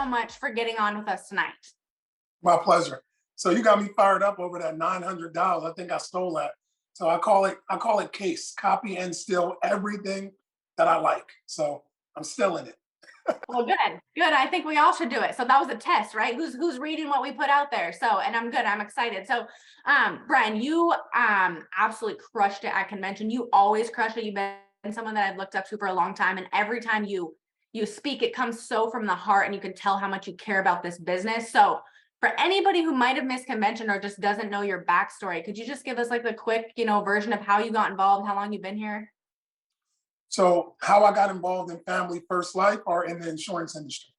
much for getting on with us tonight. My pleasure. So you got me fired up over that $900. I think I stole that. So I call it case, copy and steal everything that I like. So I'm still in it. Well, good. I think we all should do it. So that was a test, right? Who's reading what we put out there? So, and I'm good. I'm excited. So, Bryan, you absolutely crushed it at convention. You always crush it. You've been someone that I've looked up to for a long time, and every time you speak, it comes so from the heart, and you can tell how much you care about this business. So, for anybody who might have missed convention or just doesn't know your backstory, could you just give us like the quick, version of how you got involved, how long you've been here? So how I got involved in Family First Life or in the insurance industry.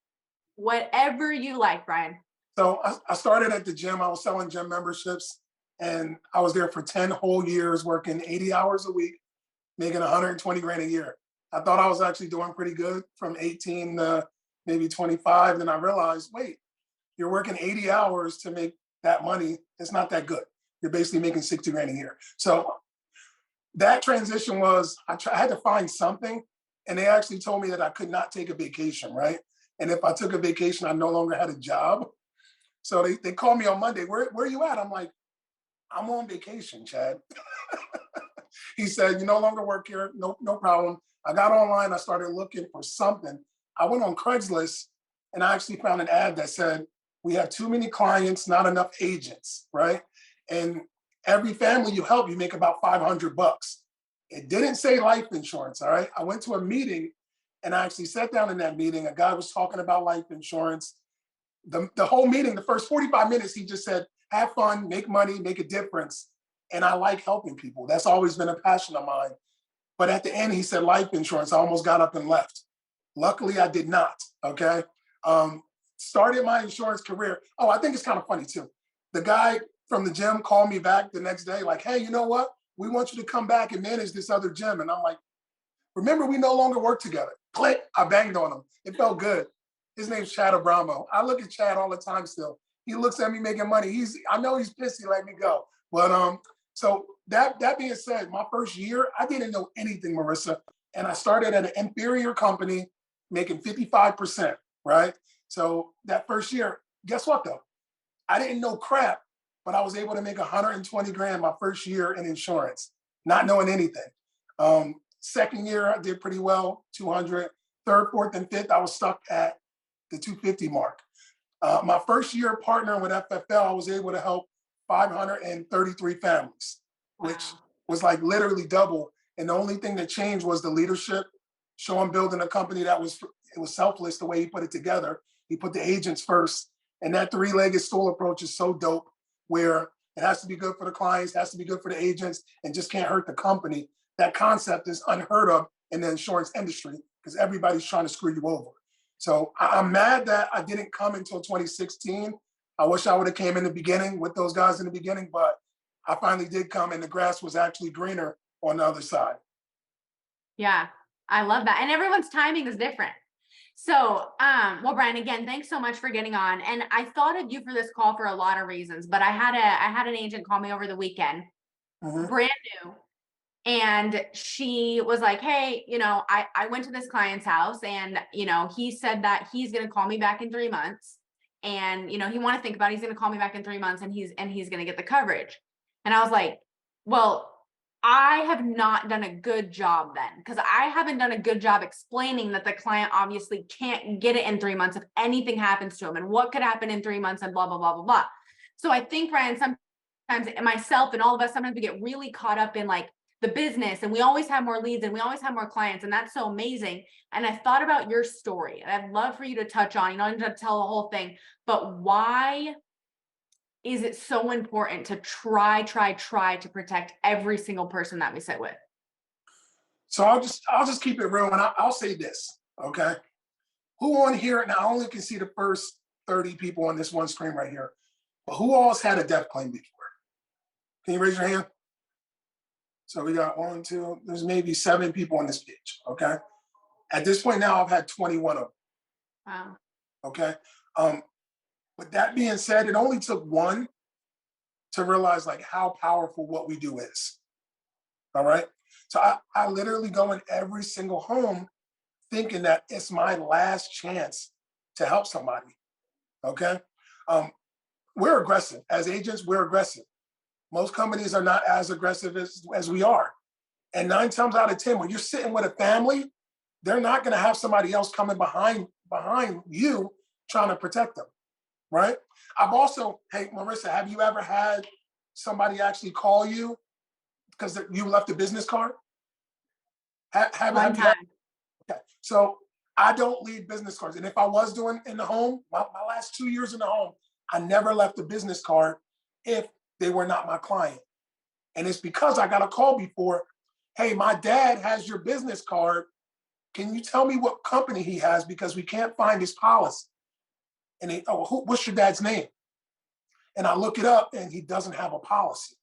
Whatever you like, Bryan. So I started at the gym. I was selling gym memberships, and I was there for 10 whole years, working 80 hours a week, making 120 grand a year. I thought I was actually doing pretty good from 18 to maybe 25. Then I realized, wait, you're working 80 hours to make that money. It's not that good. You're basically making 60 grand a year. So that transition was, I had to find something, and they actually told me that I could not take a vacation, right? And if I took a vacation, I no longer had a job. So they called me on Monday. Where are you at? I'm like, I'm on vacation, Chad. He said, you no longer work here. No problem. I got online. I started looking for something. I went on Craigslist, and I actually found an ad that said, we have too many clients, not enough agents, right? And every family you help, you make about $500. It didn't say life insurance, all right? I went to a meeting, and I actually sat down in that meeting. A guy was talking about life insurance. The whole meeting, the first 45 minutes, he just said, have fun, make money, make a difference. And I like helping people. That's always been a passion of mine. But at the end, he said life insurance. I almost got up and left. Luckily, I did not, okay? Started my insurance career. Oh, I think it's kind of funny too. The guy from the gym called me back the next day, like, hey, you know what? We want you to come back and manage this other gym. And I'm like, remember, we no longer work together. Click, I banged on him. It felt good. His name's Chad Abramo. I look at Chad all the time still. He looks at me making money. I know he's pissed he let me go. But so that being said, my first year, I didn't know anything, Marissa. And I started at an inferior company making 55%, right? So that first year, guess what though? I didn't know crap, but I was able to make 120 grand my first year in insurance, not knowing anything. Second year, I did pretty well, 200. Third, fourth, and fifth, I was stuck at the 250 mark. My first year partnering with FFL, I was able to help 533 families, which was like literally double. And the only thing that changed was the leadership. Sean building a company that was selfless the way he put it together. He put the agents first. And that three-legged stool approach is so dope, where it has to be good for the clients, has to be good for the agents, and just can't hurt the company. That concept is unheard of in the insurance industry because everybody's trying to screw you over. So I'm mad that I didn't come until 2016. I wish I would have came in the beginning with those guys in the beginning, but I finally did come, and the grass was actually greener on the other side. Yeah, I love that. And everyone's timing is different. So, well, Bryan, again, thanks so much for getting on. And I thought of you for this call for a lot of reasons, but I had an agent call me over the weekend, brand new. And she was like, hey, I went to this client's house, and, he said that he's going to call me back in 3 months. And, he want to think about it. He's going to call me back in 3 months, and he's going to get the coverage. And I was like, well, I have not done a good job then, because I haven't done a good job explaining that the client obviously can't get it in 3 months if anything happens to him, and what could happen in 3 months, and blah, blah, blah, blah, blah. So I think, Bryan, sometimes myself and all of us, sometimes we get really caught up in like the business, and we always have more leads and we always have more clients, and that's so amazing. And I thought about your story, and I'd love for you to touch on, you don't have to tell the whole thing, but why is it so important to try to protect every single person that we sit with? So I'll just keep it real, and I'll say this, okay? Who on here, and I only can see the first 30 people on this one screen right here, but who all's had a death claim before? Can you raise your hand? So we got 1, 2, there's maybe 7 people on this page, okay? At this point now, I've had 21 of them. Wow. Okay? With that being said, it only took one to realize like how powerful what we do is, all right? So I literally go in every single home thinking that it's my last chance to help somebody. Okay. Um, we're aggressive. As agents, we're aggressive. Most companies are not as aggressive as we are. And 9 times out of 10, when you're sitting with a family, they're not going to have somebody else coming behind you trying to protect them, right? I've also, hey, Marissa, have you ever had somebody actually call you because you left a business card? One Have you had? time. Okay. So I don't leave business cards. And if I was doing in the home, my last 2 years in the home, I never left a business card if they were not my client. And it's because I got a call before, hey, my dad has your business card. Can you tell me what company he has? Because we can't find his policy. And they, oh, what's your dad's name? And I look it up and he doesn't have a policy.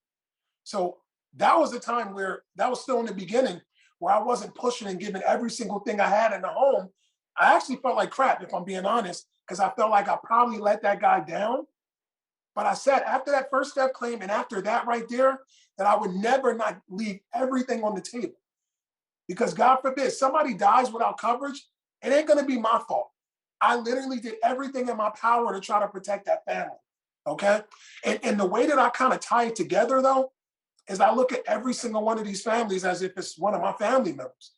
So that was the time where that was still in the beginning where I wasn't pushing and giving every single thing I had in the home. I actually felt like crap, if I'm being honest, because I felt like I probably let that guy down. But I said after that first death claim and after that right there, that I would never not leave everything on the table. Because God forbid somebody dies without coverage, it ain't going to be my fault. I literally did everything in my power to try to protect that family. Okay. And the way that I kind of tie it together, though, is I look at every single one of these families as if it's one of my family members.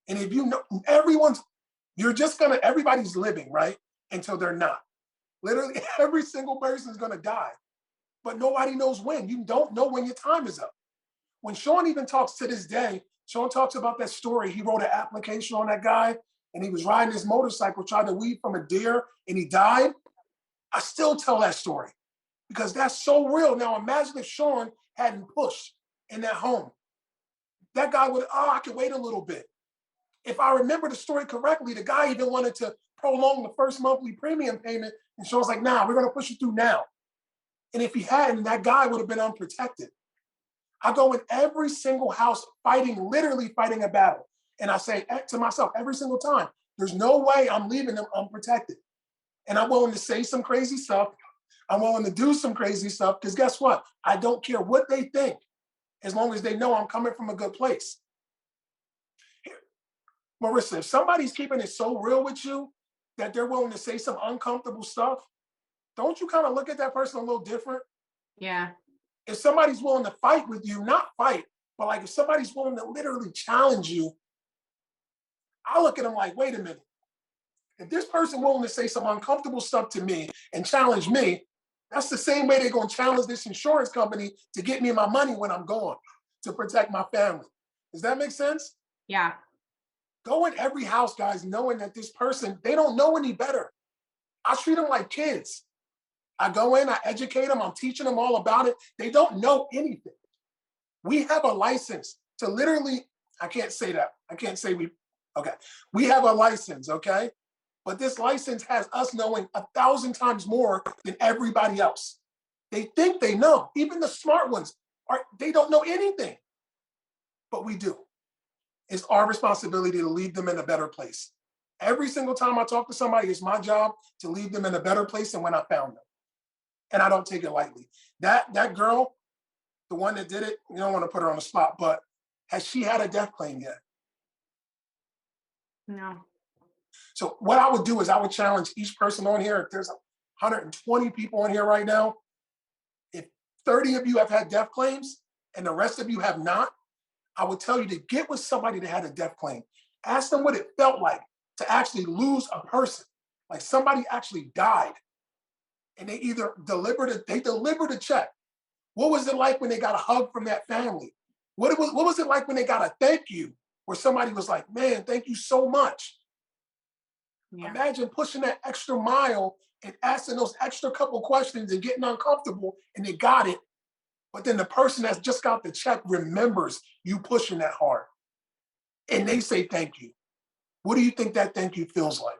And if you know, everybody's living, right? Until they're not. Literally, every single person is going to die, but nobody knows when. You don't know when your time is up. When Sean even talks to this day, Sean talks about that story. He wrote an application on that guy and he was riding his motorcycle, trying to weed from a deer and he died. I still tell that story because that's so real. Now imagine if Sean hadn't pushed in that home. That guy would, I could wait a little bit. If I remember the story correctly, the guy even wanted to prolong the first monthly premium payment. And Sean's like, nah, we're going to push it through now. And if he hadn't, that guy would have been unprotected. I go in every single house literally fighting a battle. And I say to myself every single time, there's no way I'm leaving them unprotected. And I'm willing to say some crazy stuff. I'm willing to do some crazy stuff because guess what? I don't care what they think as long as they know I'm coming from a good place. Marissa, if somebody's keeping it so real with you that they're willing to say some uncomfortable stuff, don't you kind of look at that person a little different? Yeah. If somebody's willing to fight with you, not fight, but like if somebody's willing to literally challenge you, I look at them like, wait a minute. If this person willing to say some uncomfortable stuff to me and challenge me, that's the same way they're going to challenge this insurance company to get me my money when I'm gone to protect my family. Does that make sense? Yeah. Go in every house, guys, knowing that this person, they don't know any better. I treat them like kids. I go in, I educate them, I'm teaching them all about it. They don't know anything. We have a license to literally, I can't say that. I can't say okay. We have a license, okay? But this license has us knowing 1,000 times more than everybody else. They think they know. Even the smart ones, they don't know anything. But we do. It's our responsibility to leave them in a better place. Every single time I talk to somebody, it's my job to leave them in a better place than when I found them. And I don't take it lightly. That girl, the one that did it, you don't want to put her on the spot, but has she had a death claim yet? No. So what I would do is I would challenge each person on here. If there's 120 people on here right now, if 30 of you have had death claims and the rest of you have not, I would tell you to get with somebody that had a death claim. Ask them what it felt like to actually lose a person, like somebody actually died. And they either delivered a check. What was it like when they got a hug from that family? What was it like when they got a thank you, where somebody was like, man, thank you so much. Yeah. Imagine pushing that extra mile and asking those extra couple questions and getting uncomfortable and they got it. But then the person that's just got the check remembers you pushing that hard. And they say thank you. What do you think that thank you feels like?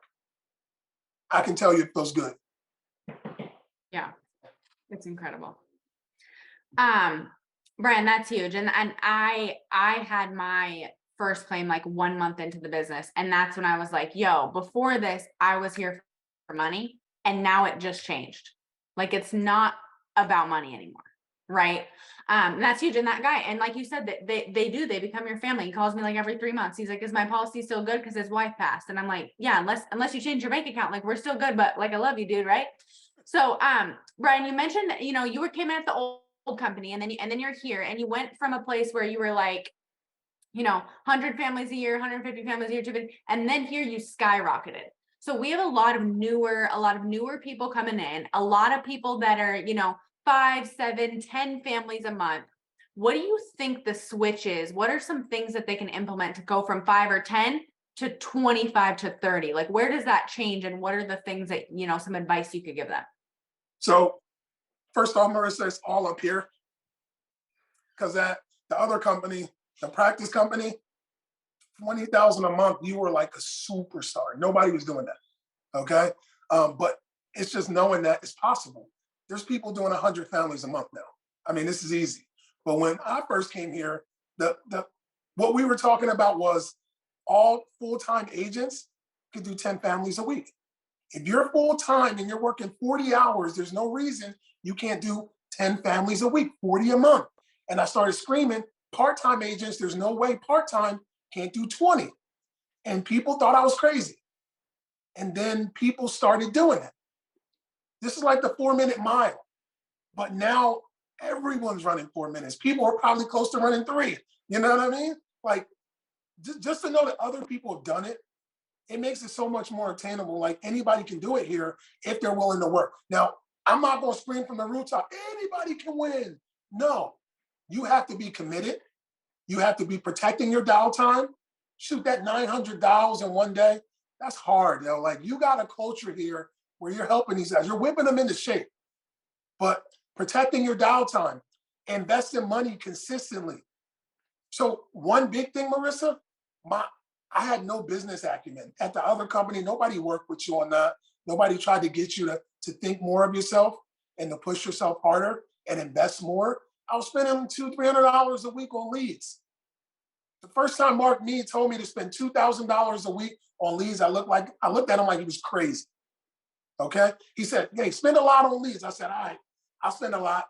I can tell you it feels good. Yeah, it's incredible. Bryan, that's huge. And I had my first claim like 1 month into the business. And that's when I was like, yo, before this, I was here for money. And now it just changed. Like, it's not about money anymore. right? And that's huge. And that guy, and like you said, that they become your family. He calls me like every 3 months. He's like, is my policy still good? Because his wife passed. And I'm like, yeah, unless you change your bank account, like we're still good, but like I love you, dude, right? So Bryan, you mentioned, you came in at the old company, and then you're here, and you went from a place where you were like, 100 families a year, 150 families a year, 250, and then here you skyrocketed. So we have a lot of newer people coming in, a lot of people that are, 5, 7, 10 families a month. What do you think the switch is? What are some things that they can implement to go from 5 or 10 to 25 to 30? Like, where does that change? And what are the things that, some advice you could give them? So first off, Marissa, it's all up here because at the other company, the practice company, 20,000 a month, you were like a superstar. Nobody was doing that. Okay. But it's just knowing that it's possible. There's people doing 100 families a month now. I mean, this is easy. But when I first came here, the what we were talking about was all full-time agents could do 10 families a week. If you're full-time and you're working 40 hours, there's no reason you can't do 10 families a week, 40 a month. And I started screaming, part-time agents, there's no way part-time can't do 20. And people thought I was crazy. And then people started doing it. This is like the 4-minute mile. But now everyone's running 4 minutes. People are probably close to running 3. You know what I mean? Like, just to know that other people have done it, it makes it so much more attainable. Like, anybody can do it here if they're willing to work. Now, I'm not going to scream from the rooftop, anybody can win. No, you have to be committed. You have to be protecting your dial time. Shoot, that $900 in one day, that's hard. Like, you got a culture here where you're helping these guys. You're whipping them into shape. But protecting your dial time, investing money consistently. So one big thing, Marissa, I had no business acumen. At the other company, nobody worked with you on that. Nobody tried to get you to think more of yourself and to push yourself harder and invest more. I was spending $200-300 a week on leads. The first time Mark Mead told me to spend $2,000 a week on leads, I looked at him like he was crazy. Okay? He said, hey, spend a lot on leads. I said, all right, I'll spend a lot.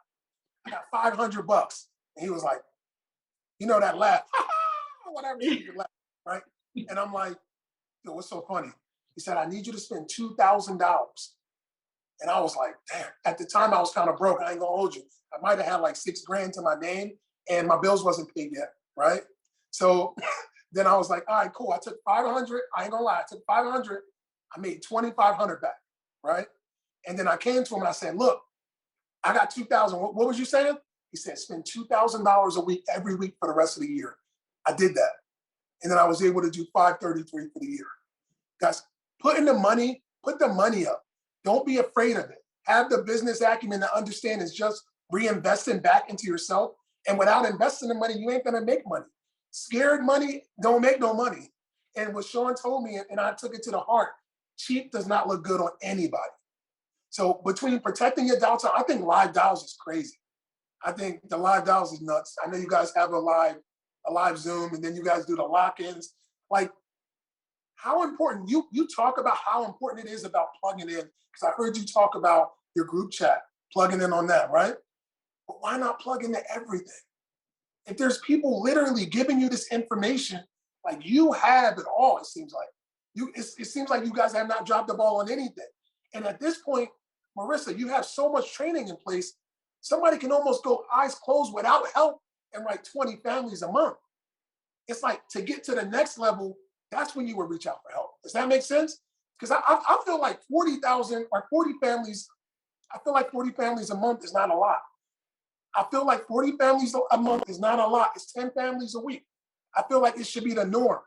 I got $500. And he was like, that laugh, whatever, you laugh, right? And I'm like, yo, what's so funny? He said, I need you to spend $2,000. And I was like, damn. At the time, I was kind of broke. I ain't gonna hold you. I might have had like $6,000 to my name, and my bills wasn't paid yet, right? So then I was like, all right, cool. I took 500. I ain't gonna lie. I took 500. I made 2,500 back, right? And then I came to him and I said, look, I got 2,000. What was you saying? He said, spend $2,000 a week every week for the rest of the year. I did that. And then I was able to do 533 for the year. Guys, put the money up. Don't be afraid of it. Have the business acumen to understand it's just reinvesting back into yourself. And without investing the money, you ain't gonna make money. Scared money don't make no money. And what Sean told me, and I took it to the heart, cheap does not look good on anybody. So between protecting your dial time, I think live dials is crazy. I think the live dials is nuts. I know you guys have a live Zoom, and then you guys do the lock-ins. Like, how important, you talk about how important it is about plugging in, because I heard you talk about your group chat, plugging in on that, right? But why not plug into everything? If there's people literally giving you this information, like, you have it all, it seems like. It seems like you guys have not dropped the ball on anything. And at this point, Marissa, you have so much training in place, somebody can almost go eyes closed without help and write 20 families a month. It's like, to get to the next level, that's when you would reach out for help. Does that make sense? Because I feel like 40,000 or 40 families, I feel like 40 families a month is not a lot. I feel like 40 families a month is not a lot. It's 10 families a week. I feel like it should be the norm.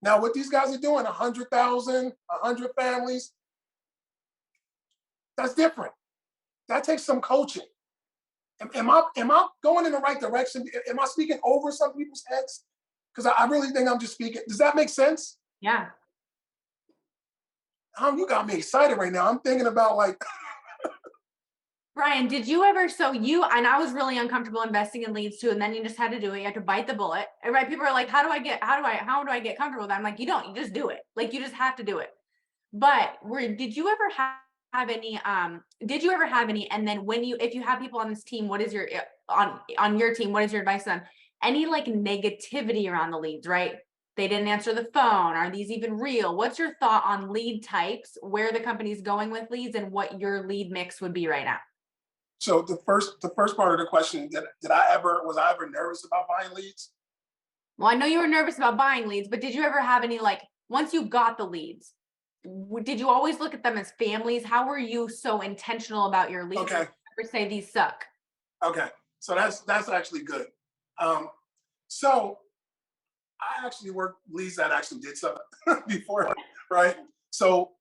Now, what these guys are doing, 100,000, 100 families, that's different. That takes some coaching. Am I going in the right direction? Am I speaking over some people's heads? Because I really think I'm just speaking. Does that make sense? Yeah. You got me excited right now. I'm thinking about, like, Bryan, did you ever, and I was really uncomfortable investing in leads too, and then you just had to do it. You had to bite the bullet. And right, people are like, how do I get comfortable with that? I'm like, you don't, you just do it. Like, you just have to do it. But did you ever have any, did you ever have any, and then if you have people on this team, what is your, on your team, what is your advice to them? Any like negativity around the leads, right? They didn't answer the phone. Are these even real? What's your thought on lead types, where the company's going with leads, and what your lead mix would be right now? So the first part of the question, was I ever nervous about buying leads? Well, I know you were nervous about buying leads, but did you ever have any, like, once you got the leads, did you always look at them as families? How were you so intentional about your leads? Okay. Did you ever say these suck? Okay. So that's actually good. Um, so I actually worked leads that actually did something before, right? So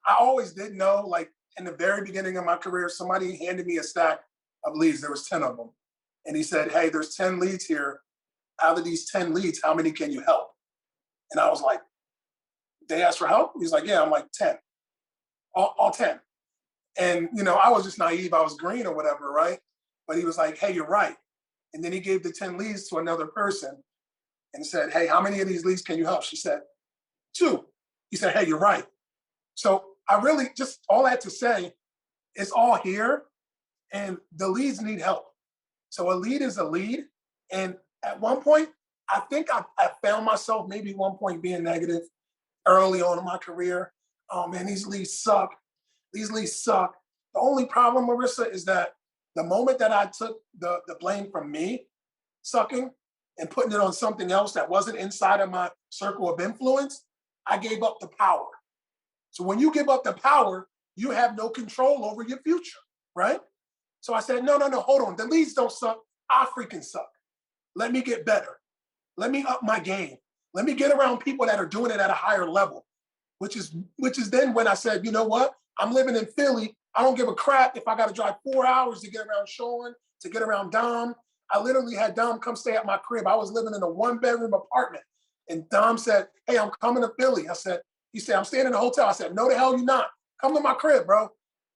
I always did know, like in the very beginning of my career, somebody handed me a stack of leads. There was 10 of them. And he said, hey, there's 10 leads here. Out of these 10 leads, how many can you help? And I was like, they asked for help? He's like, yeah. I'm like, 10, all 10. And, I was just naive. I was green or whatever, right? But he was like, hey, you're right. And then he gave the 10 leads to another person and said, hey, how many of these leads can you help? She said, 2. He said, hey, you're right. So I really just, all that to say, it's all here and the leads need help. So a lead is a lead. And at one point, I think I found myself maybe one point being negative early on in my career. Oh man, these leads suck. These leads suck. The only problem, Marissa, is that the moment that I took the blame from me sucking and putting it on something else that wasn't inside of my circle of influence, I gave up the power. So when you give up the power, you have no control over your future, right? So I said, no, hold on. The leads don't suck. I freaking suck. Let me get better. Let me up my game. Let me get around people that are doing it at a higher level, which is then when I said, you know what? I'm living in Philly. I don't give a crap if I got to drive 4 hours to get around Sean, to get around Dom. I literally had Dom come stay at my crib. I was living in a 1-bedroom apartment. And Dom said, hey, I'm coming to Philly. He said, I'm staying in a hotel. I said, no, the hell you not. Come to my crib, bro.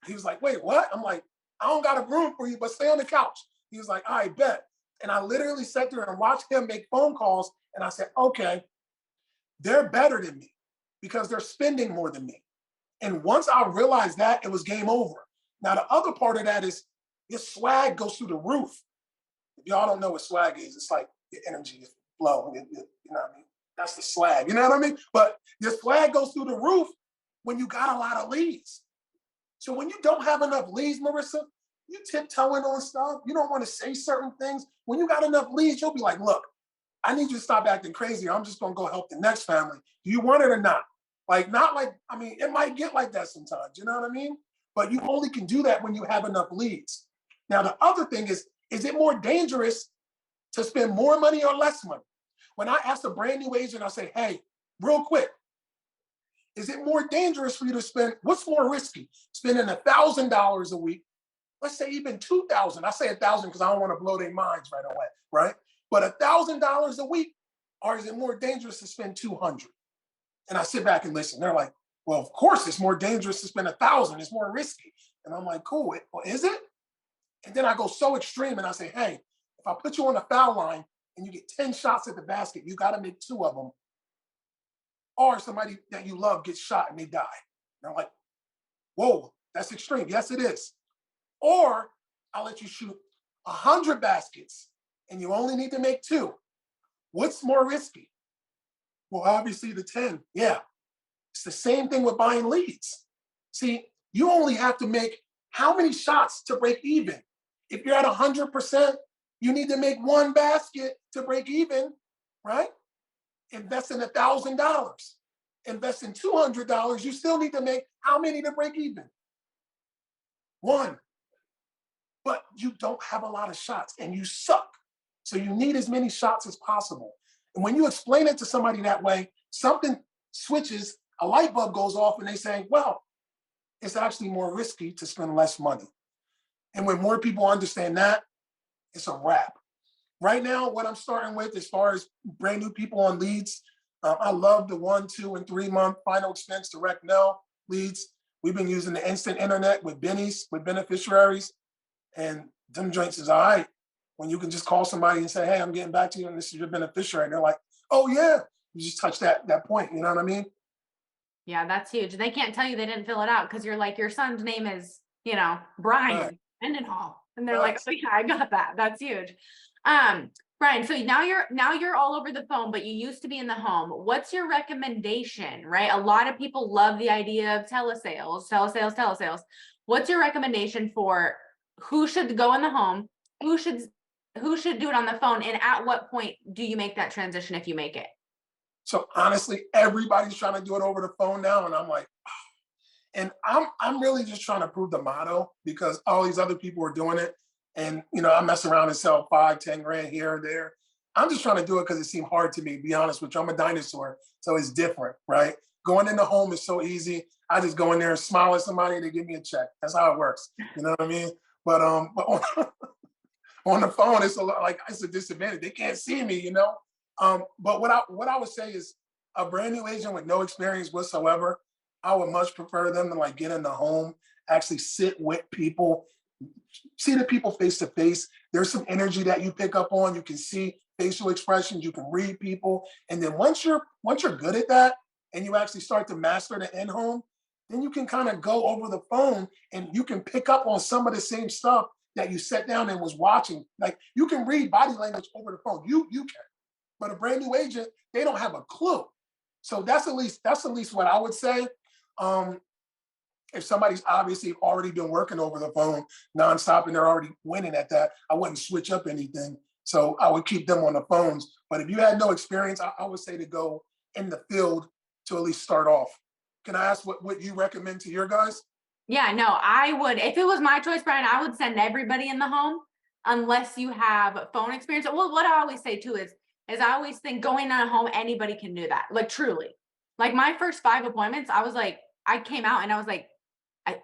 He was like, wait, what? I'm like, I don't got a room for you, but stay on the couch. He was like, all right, bet. And I literally sat there and watched him make phone calls. And I said, okay, they're better than me because they're spending more than me. And once I realized that, it was game over. Now, the other part of that is your swag goes through the roof. If y'all don't know what swag is, it's like your energy is flowing. You know what I mean? That's the swag. You know what I mean? But your swag goes through the roof when you got a lot of leads. So when you don't have enough leads, Marissa, you tiptoeing on stuff. You don't want to say certain things. When you got enough leads, you'll be like, look, I need you to stop acting crazy. I'm just going to go help the next family. Do you want it or not? Not like, I mean, it might get like that sometimes. You know what I mean? But you only can do that when you have enough leads. Now, the other thing is it more dangerous to spend more money or less money? When I ask a brand new agent, I say, hey, real quick, is it more dangerous for you to spend, what's more risky? Spending $1,000 a week, let's say even 2,000. I say 1,000 because I don't want to blow their minds right away, right? But $1,000 a week, or is it more dangerous to spend 200? And I sit back and listen. They're like, well, of course it's more dangerous to spend 1,000. It's more risky. And I'm like, cool. Well, is it? And then I go so extreme and I say, hey, if I put you on a foul line and you get 10 shots at the basket, you got to make 2 of them. Or somebody that you love gets shot and they die. And I'm like, whoa, that's extreme. Yes, it is. Or I'll let you shoot 100 baskets and you only need to make 2. What's more risky? Well, obviously the 10. Yeah. It's the same thing with buying leads. See, you only have to make how many shots to break even? If you're at 100%, you need to make 1 basket to break even, right? Invest in $1,000. Invest in $200, you still need to make how many to break even? 1. But you don't have a lot of shots and you suck. So you need as many shots as possible. And when you explain it to somebody that way, something switches, a light bulb goes off and they say, well, it's actually more risky to spend less money. And when more people understand that, it's a wrap. Right now, what I'm starting with as far as brand new people on leads, I love the 1, 2, and 3 month final expense direct mail leads. We've been using the instant internet with bennies, with beneficiaries, and them joints is all right. When you can just call somebody and say, hey, I'm getting back to you and this is your beneficiary. And they're like, oh yeah, you just touched that point, you know what I mean? Yeah, that's huge. They can't tell you they didn't fill it out because you're like, your son's name is, Right. Brian Mendenhall. And they're like, Facts. oh yeah, I got that. That's huge. Um, Brian, so now you're all over the phone, but you used to be in the home. What's your recommendation, right? A lot of people love the idea of telesales. What's your recommendation for who should go in the home? Who should who should do it on the phone? And at what point do you make that transition if you make it? So honestly, everybody's trying to do it over the phone now, and I'm like, and I'm really just trying to prove the motto because all these other people are doing it, and I mess around and sell 5, 10 grand here and there. I'm just trying to do it because it seemed hard to me. Be honest with you, I'm a dinosaur, so it's different, right? Going in the home is so easy. I just go in there and smile at somebody, and they give me a check. That's how it works. You know what I mean? But on the phone, it's a lot like it's a disadvantage. They can't see me. But what I would say is a brand new agent with no experience whatsoever, I would much prefer them to like get in the home, actually sit with people, see the people face to face. There's some energy that you pick up on. You can see facial expressions, you can read people. And then once you're good at that and you actually start to master the in-home, then you can kind of go over the phone and you can pick up on some of the same stuff that you sat down and was watching. Like you can read body language over the phone. You can. But a brand new agent, they don't have a clue. So that's at least what I would say. Um, if somebody's obviously already been working over the phone nonstop and they're already winning at that, I wouldn't switch up anything. So I would keep them on the phones. But if you had no experience, I would say to go in the field to at least start off. Can I ask what you recommend to your guys? Yeah, no, I would, if it was my choice, Brian, I would send everybody in the home unless you have phone experience. Well, what I always say too is I always think going on a home, anybody can do that. Like truly. Like my first 5 appointments, I was like, I came out and I was like, I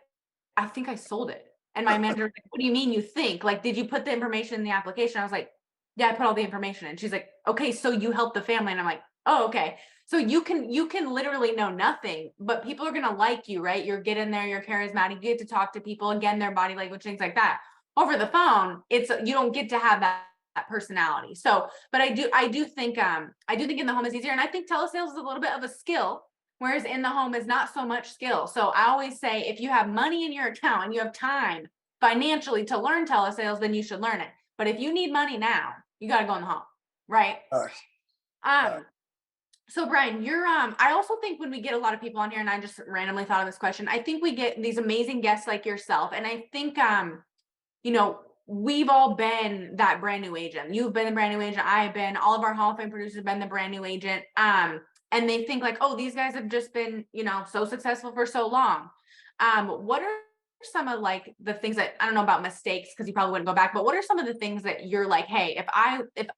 I think I sold it. And my manager was like, what do you mean you think? Like, did you put the information in the application? I was like, yeah, I put all the information in. She's like, okay, so you helped the family. And I'm like, oh, okay. So you can literally know nothing, but people are gonna like you, right? You're getting there, you're charismatic, you get to talk to people, again, their body language, things like that. Over the phone, you don't get to have that personality. So, but I do think in the home is easier. And I think telesales is a little bit of a skill, whereas in the home is not so much skill. So I always say if you have money in your account and you have time financially to learn telesales, then you should learn it. But if you need money now, you got to go in the home, right? All right. All right. Um, so Brian, I also think when we get a lot of people on here, and I just randomly thought of this question, I think we get these amazing guests like yourself. And I think we've all been that brand new agent. You've been the brand new agent, I've been, all of our Hall of Fame producers have been the brand new agent. And they think like, oh, these guys have just been, so successful for so long. What are some of like the things that, I don't know about mistakes because you probably wouldn't go back, but what are some of the things that you're like, hey, if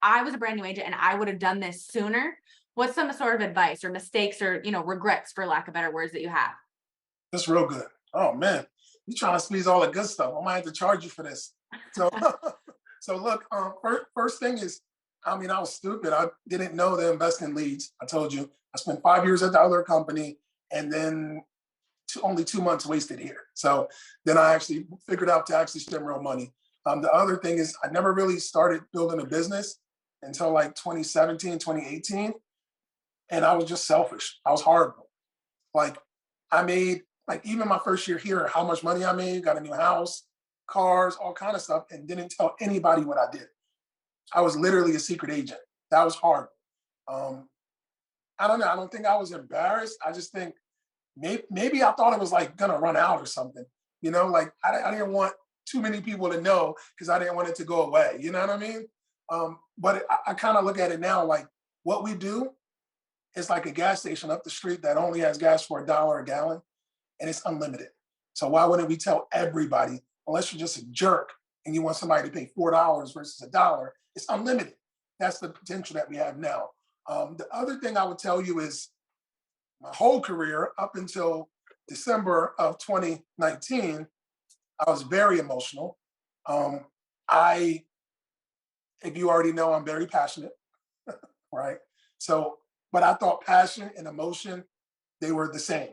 I was a brand new agent and I would have done this sooner, what's some sort of advice or mistakes or, regrets, for lack of better words, that you have? That's real good. Oh man, you trying to squeeze all the good stuff. I might have to charge you for this. So, so look, first thing is, I mean, I was stupid. I didn't know the investing leads. I told you, I spent 5 years at the other company, and then only 2 months wasted here. So then I actually figured out to actually spend real money. The other thing is, I never really started building a business until like 2017, 2018, and I was just selfish. I was horrible. Like I made like even my first year here, how much money I made, got a new house, cars, all kind of stuff, and didn't tell anybody what I did. I was literally a secret agent. That was hard. Um, I don't know. I don't think I was embarrassed. I just think maybe I thought it was like gonna run out or something. Like I didn't want too many people to know because I didn't want it to go away. You know what I mean? But I kind of look at it now like what we do is like a gas station up the street that only has gas for $1 a gallon and it's unlimited. So why wouldn't we tell everybody, unless you're just a jerk and you want somebody to pay $4 versus $1, it's unlimited. That's the potential that we have now. The other thing I would tell you is my whole career up until December of 2019, I was very emotional. I, if you already know, I'm very passionate, right? So, but I thought passion and emotion, they were the same.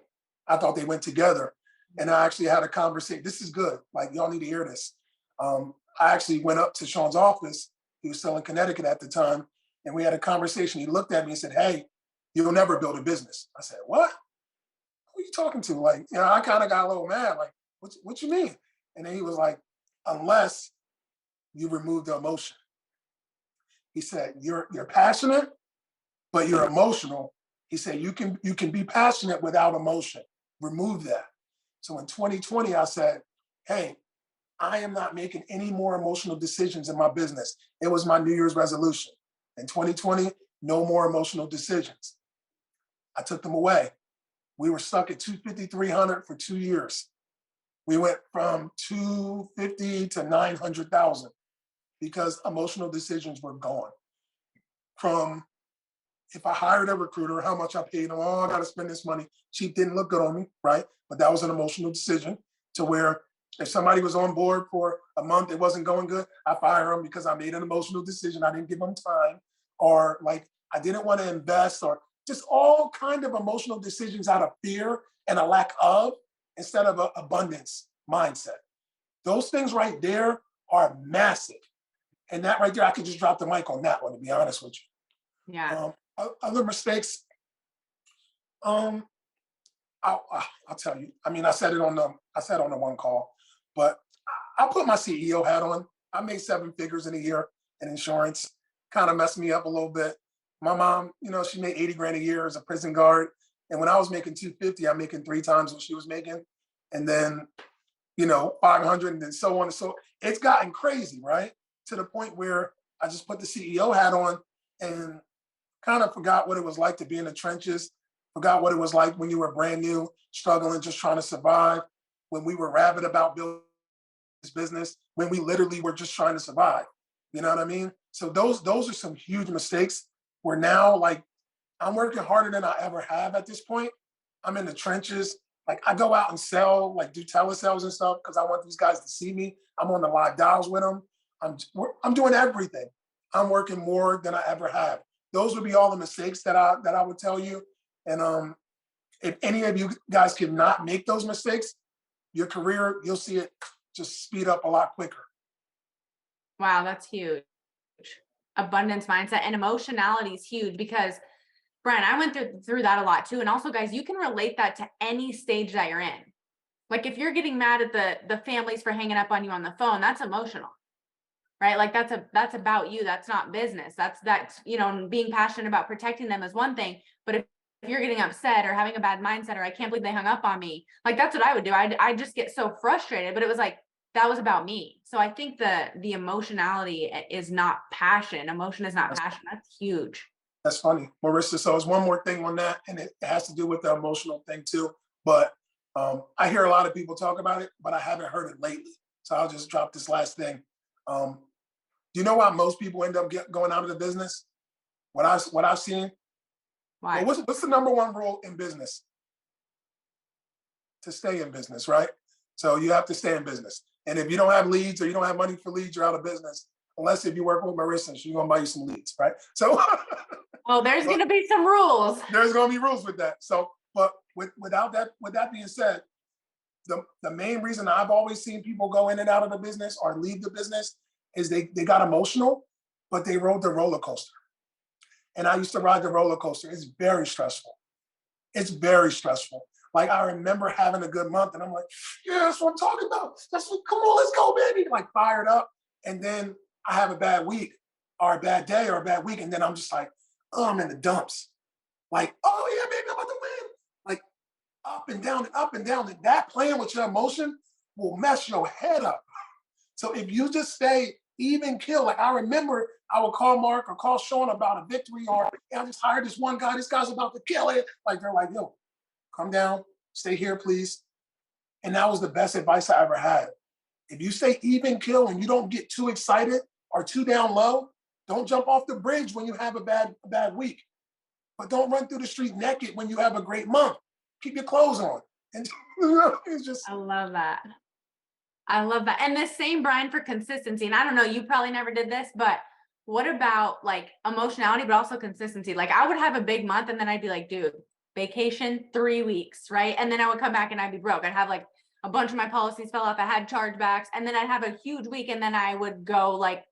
I thought they went together. And I actually had a conversation. This is good. Like, y'all need to hear this. I actually went up to Sean's office. He was still in Connecticut at the time. And we had a conversation. He looked at me and said, hey, you'll never build a business. I said, what? are you talking to? Like, I kind of got a little mad. Like, what you mean? And then he was like, unless you remove the emotion. He said, you're passionate, but you're emotional. He said, you can be passionate without emotion. Remove that. So in 2020, I said, hey, I am not making any more emotional decisions in my business. It was my New Year's resolution. In 2020, no more emotional decisions. I took them away. We were stuck at 250, 300 for 2 years. We went from 250 to 900,000 because emotional decisions were gone. From if I hired a recruiter, how much I paid them, oh, I got to spend this money. Chief didn't look good on me, right? But that was an emotional decision to where if somebody was on board for a month, it wasn't going good, I fire them because I made an emotional decision. I didn't give them time, or like I didn't want to invest, or just all kind of emotional decisions out of fear and a lack of, instead of an abundance mindset. Those things right there are massive. And that right there, I could just drop the mic on that one, to be honest with you. Yeah. Other mistakes, um, I'll tell you. I mean, I said on the one call, but I put my CEO hat on. I made 7 figures in a year in insurance. Kind of messed me up a little bit. My mom, she made 80 grand a year as a prison guard, and when I was making 250, I'm making 3 times what she was making, and then 500, and then so on and so. It's gotten crazy, right? To the point where I just put the CEO hat on and kind of forgot what it was like to be in the trenches, forgot what it was like when you were brand new, struggling, just trying to survive, when we were rabid about building this business, when we literally were just trying to survive. You know what I mean? So those are some huge mistakes where now, like, I'm working harder than I ever have at this point. I'm in the trenches. Like, I go out and sell, like do telesales and stuff because I want these guys to see me. I'm on the live dials with them. I'm doing everything. I'm working more than I ever have. Those would be all the mistakes that I would tell you. And if any of you guys cannot make those mistakes, your career, you'll see it just speed up a lot quicker. Wow, that's huge. Abundance mindset and emotionality is huge because Bryan, I went through that a lot too. And also, guys, you can relate that to any stage that you're in. Like if you're getting mad at the families for hanging up on you on the phone, that's emotional, right? Like that's about you. That's not business. That's being passionate about protecting them is one thing. But if you're getting upset or having a bad mindset, or I can't believe they hung up on me, like that's what I would do. I just get so frustrated. But it was like that was about me. So I think the emotionality is not passion. Emotion is not passion. That's huge. That's funny, Marissa. So it's one more thing on that, and it has to do with the emotional thing too. But I hear a lot of people talk about it, but I haven't heard it lately. So I'll just drop this last thing. Do you know why most people end up going out of the business? What I've seen. Well, Why? what's the number one rule in business? To stay in business, right? So you have to stay in business. And if you don't have leads or you don't have money for leads, you're out of business. Unless if you work with Marissa, she's gonna buy you some leads, right? So Oh, there's going to be some rules. there's gonna be rules with that. So, but with that being said, the main reason I've always seen people go in and out of the business or leave the business is they got emotional, but they rode the roller coaster. And I used to ride the roller coaster. It's very stressful. It's very stressful. Like I remember having a good month and I'm like, yeah, that's what I'm talking about. That's what, come on, let's go, baby. Like fired up. And then I have a bad week or a bad day or a bad week. And then I'm just like, oh, I'm in the dumps. Like, oh yeah, baby, I'm about to win. Like up and down and up and down. And that playing with your emotion will mess your head up. So if you just stay even kill, like I remember I would call Mark or call Sean about a victory, or hey, I just hired this one guy, this guy's about to kill it. Like they're like, yo, come down, stay here, please. And that was the best advice I ever had. If you stay even kill and you don't get too excited or too down low, don't jump off the bridge when you have a bad week. But don't run through the street naked when you have a great month. Keep your clothes on. And it's just I love that. I love that. And the same, Bryan, for consistency. And I don't know, you probably never did this, but what about like emotionality, but also consistency? Like I would have a big month and then I'd be like, dude, vacation 3 weeks, right? And then I would come back and I'd be broke. I'd have like a bunch of my policies fell off. I had chargebacks, and then I'd have a huge week. And then I would go like,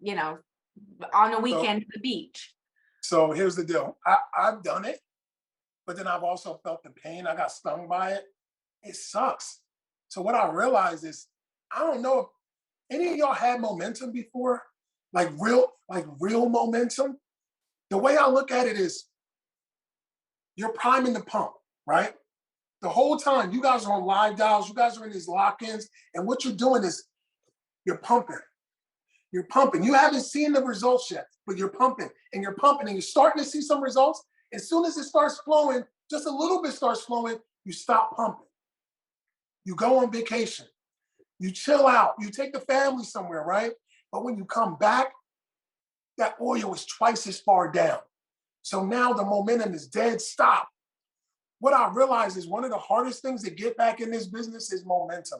on a weekend to the beach. so here's the deal. I've done it, but then I've also felt the pain. I got stung by it. It sucks. So what I realized is, I don't know if any of y'all had momentum before, like real momentum. The way I look at it is, you're priming the pump, right? The whole time you guys are on live dials, you guys are in these lock-ins, and what you're doing is you're pumping. You're pumping. You haven't seen the results yet, but you're pumping and you're pumping and you're starting to see some results. As soon as it starts flowing, just a little bit starts flowing, you stop pumping. You go on vacation. You chill out. You take the family somewhere, right? But when you come back, that oil is twice as far down. So now the momentum is dead stop. What I realize is one of the hardest things to get back in this business is momentum.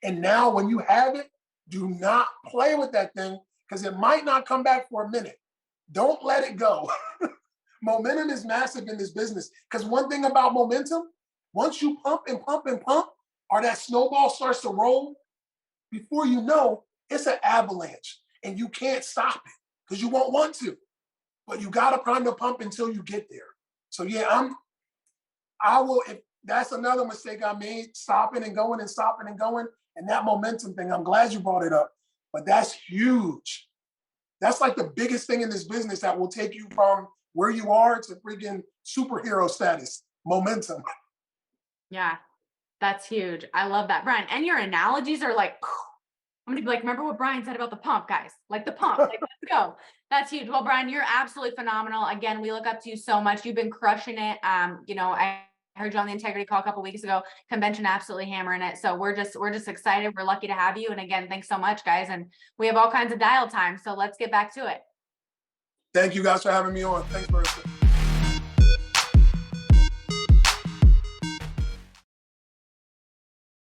And now when you have it, do not play with that thing because it might not come back for a minute. Don't let it go. Momentum is massive in this business because one thing about momentum, once you pump and pump and pump, or that snowball starts to roll, before you know, it's an avalanche and you can't stop it because you won't want to. But you got to prime the pump until you get there. So yeah, I will, if that's another mistake I made, stopping and going and stopping and going. And that momentum thing, I'm glad you brought it up, but that's huge. That's like the biggest thing in this business that will take you from where you are to freaking superhero status, momentum. Yeah, that's huge. I love that, Bryan. And your analogies are like, I'm gonna be like, remember what Bryan said about the pump, guys? Like the pump, like let's go. That's huge. Well, Bryan, you're absolutely phenomenal. Again, we look up to you so much. You've been crushing it. I heard you on the integrity call a couple weeks ago. Convention absolutely hammering it. So we're just excited. We're lucky to have you. And again, thanks so much, guys. And we have all kinds of dial time. So let's get back to it. Thank you guys for having me on. Thanks, Marissa.